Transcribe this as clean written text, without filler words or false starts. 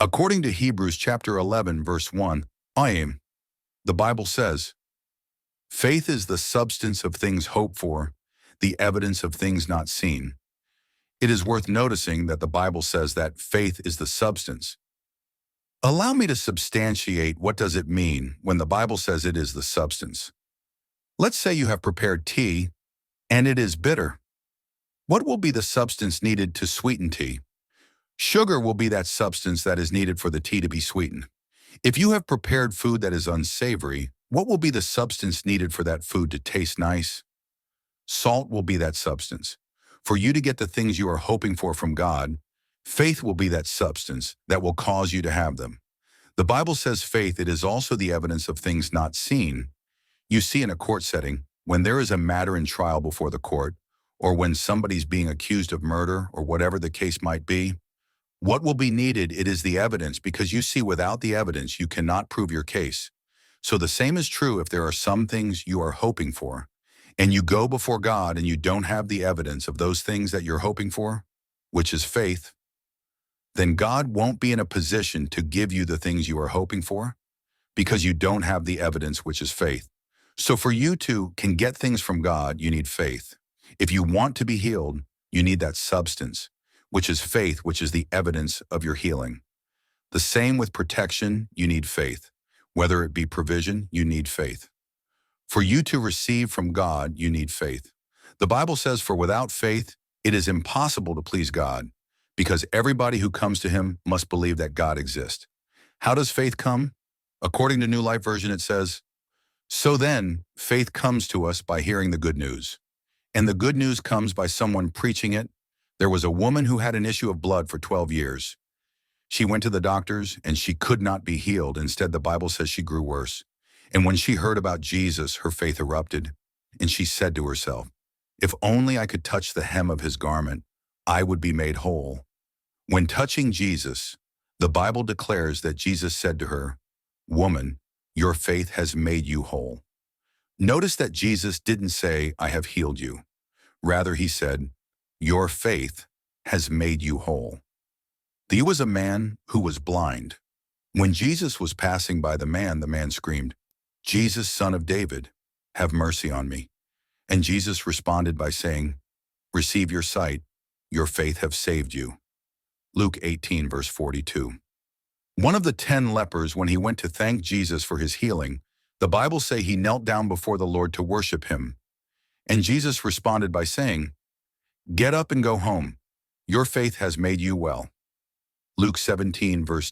According to Hebrews chapter 11, verse 1, the Bible says, faith is the substance of things hoped for, the evidence of things not seen. It is worth noticing that the Bible says that faith is the substance. Allow me to substantiate what does it mean when the Bible says it is the substance. Let's say you have prepared tea and it is bitter. What will be the substance needed to sweeten tea? Sugar will be that substance that is needed for the tea to be sweetened. If you have prepared food that is unsavory, what will be the substance needed for that food to taste nice? Salt will be that substance. For you to get the things you are hoping for from God, faith will be that substance that will cause you to have them. The Bible says faith, it is also the evidence of things not seen. You see, in a court setting, when there is a matter in trial before the court, or when somebody's being accused of murder or whatever the case might be, what will be needed, it is the evidence, because you see, without the evidence, you cannot prove your case. So the same is true if there are some things you are hoping for, and you go before God and you don't have the evidence of those things that you're hoping for, which is faith, then God won't be in a position to give you the things you are hoping for because you don't have the evidence, which is faith. So for you to can get things from God, you need faith. If you want to be healed, you need that substance, which is faith, which is the evidence of your healing. The same with protection, you need faith. Whether it be provision, you need faith. For you to receive from God, you need faith. The Bible says, for without faith, it is impossible to please God, because everybody who comes to him must believe that God exists. How does faith come? According to New Life Version, it says, so then, faith comes to us by hearing the good news. And the good news comes by someone preaching it. There was a woman who had an issue of blood for 12 years. She went to the doctors and she could not be healed. Instead, the Bible says she grew worse. And when she heard about Jesus, her faith erupted. And she said to herself, if only I could touch the hem of his garment, I would be made whole. When touching Jesus, the Bible declares that Jesus said to her, woman, your faith has made you whole. Notice that Jesus didn't say, I have healed you. Rather, he said, your faith has made you whole. There was a man who was blind. When Jesus was passing by the man screamed, Jesus, Son of David, have mercy on me. And Jesus responded by saying, receive your sight, your faith have saved you. Luke 18, verse 42. One of the 10 lepers, when he went to thank Jesus for his healing, the Bible say he knelt down before the Lord to worship him. And Jesus responded by saying, get up and go home. Your faith has made you well. Luke 17, verse